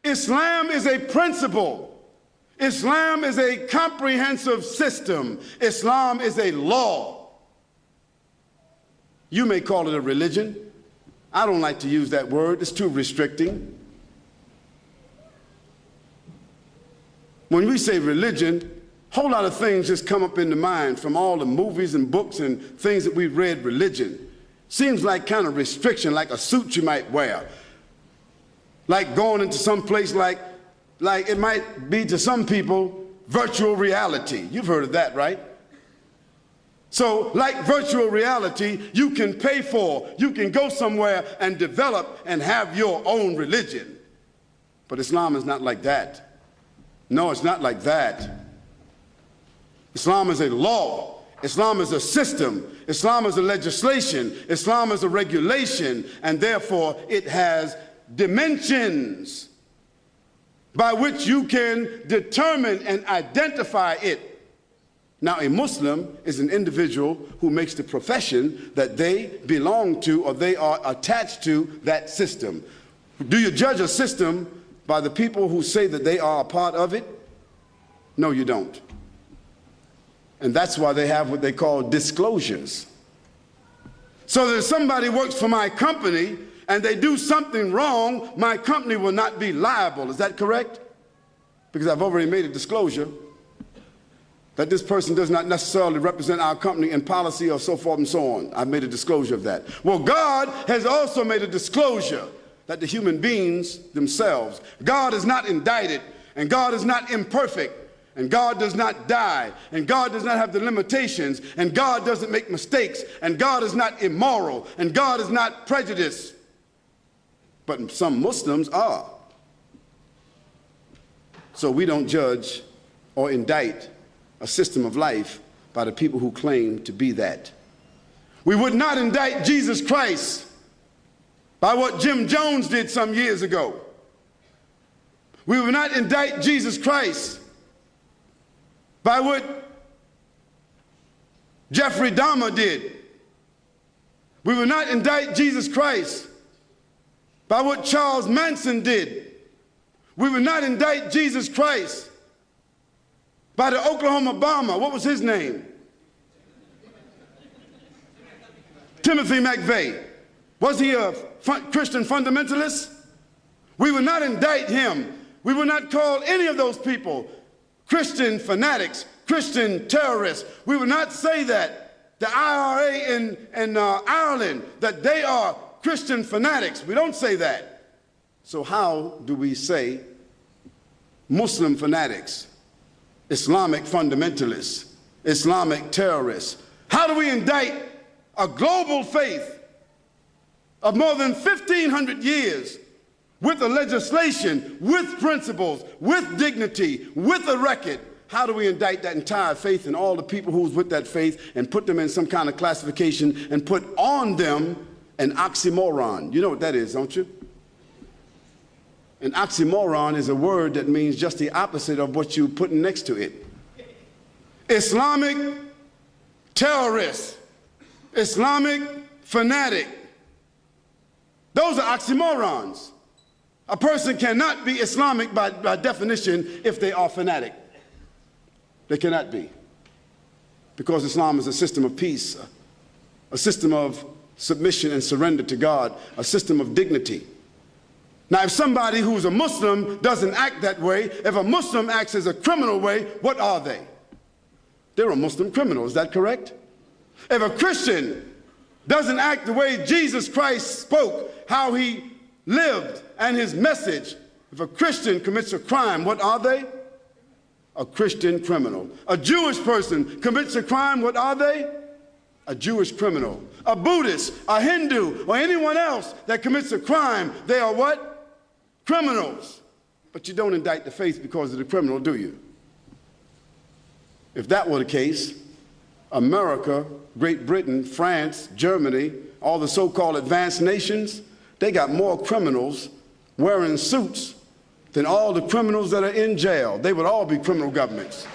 Islam is a principle. Islam is a comprehensive system. Islam is a law. You may call it a religion. I don't like to use that word. It's too restricting. When we say religion, a whole lot of things just come up in the mind from all the movies and books and things that we've read. Religion seems like kind of restriction, like a suit you might wear, like going into some place like it might be to some people virtual reality. You've heard of that, right? So like virtual reality, you can pay for, you can go somewhere and develop and have your own religion. But Islam is not like that. No, it's not like that. Islam is a law. Islam is a system. Islam is a legislation. Islam is a regulation, and therefore it has dimensions by which you can determine and identify it. Now, a Muslim is an individual who makes the profession that they belong to or they are attached to that system. Do you judge a system by the people who say that they are a part of it? No, you don't. And that's why they have what they call disclosures. So that if somebody works for my company and they do something wrong, my company will not be liable. Is that correct? Because I've already made a disclosure that this person does not necessarily represent our company in policy or so forth and so on. I've made a disclosure of that. Well, God has also made a disclosure that the human beings themselves, God is not indicted, and God is not imperfect, and God does not die, and God does not have the limitations, and God doesn't make mistakes, and God is not immoral, and God is not prejudiced. But some Muslims are. So we don't judge or indict a system of life by the people who claim to be that. We would not indict Jesus Christ by what Jim Jones did some years ago. We would not indict Jesus Christ by what Jeffrey Dahmer did. We would not indict Jesus Christ by what Charles Manson did. We would not indict Jesus Christ by the Oklahoma bomber. What was his name? Timothy McVeigh. Was he a Christian fundamentalist? We would not indict him. We would not call any of those people Christian fanatics, Christian terrorists. We would not say that the IRA in Ireland, that they are Christian fanatics. We don't say that. So how do we say Muslim fanatics, Islamic fundamentalists, Islamic terrorists? How do we indict a global faith of more than 1,500 years with a legislation, with principles, with dignity, with a record? How do we indict that entire faith and all the people who's with that faith and put them in some kind of classification and put on them an oxymoron? You know what that is, don't you? An oxymoron is a word that means just the opposite of what you put next to it. Islamic terrorist, Islamic fanatic. Those are oxymorons. A person cannot be Islamic by definition if they are fanatic. They cannot be. Because Islam is a system of peace, a system of submission and surrender to God, a system of dignity. Now, if somebody who's a Muslim doesn't act that way, if a Muslim acts as a criminal way, what are they? They're a Muslim criminal, is that correct? If a Christian doesn't act the way Jesus Christ spoke, how he lived and his message, if a Christian commits a crime, what are they? A Christian criminal. A Jewish person commits a crime, what are they? A Jewish criminal. A Buddhist, a Hindu, or anyone else that commits a crime, they are what? Criminals. But you don't indict the faith because of the criminal, do you? If that were the case, America, Great Britain, France, Germany, all the so-called advanced nations, they got more criminals wearing suits than all the criminals that are in jail. They would all be criminal governments.